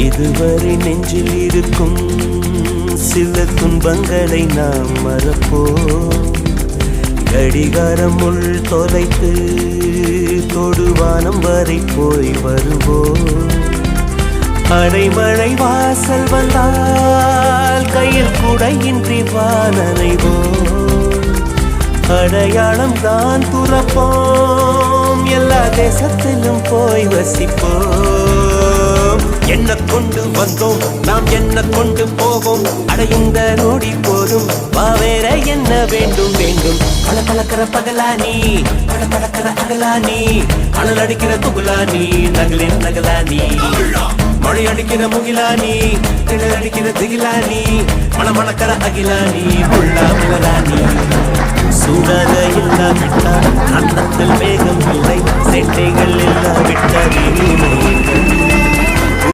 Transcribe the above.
இதுவரை நெஞ்சில் இருக்கும் சில துன்பங்களை நாம் மறப்போம். கடிகாரம் உள் தொலைத்து தொடுவானம் வரை போய் வருவோம். அடைமழை வாசல் வந்தால் கையில் குடையின்றி வானனைவோம். அடையாளம் தான் துறப்போம், எல்லா தேசத்திலும் போய் வசிப்போம். என்ன கொண்டு வந்தோம் நாம் என்ன கொண்டு போவோம், அடையுந்த நோடி போதும் வா வேற என்ன வேண்டும் வேண்டும். பல பழக்கிற பகலானி பல பழக்கிற அகலானி, அனல் அடிக்கிற துகுலானி நகலின் நகலானி, மழை அடிக்கிற முகிலானி கிணல் அடிக்கிற திகிலானி, மணமணக்கிற அகிலானி உள்ளா மிளலானி. சூடாக இல்லாவிட்டால் அன்னத்தில் வேகம் இல்லை, செட்டைகள் இல்லாவிட்டால்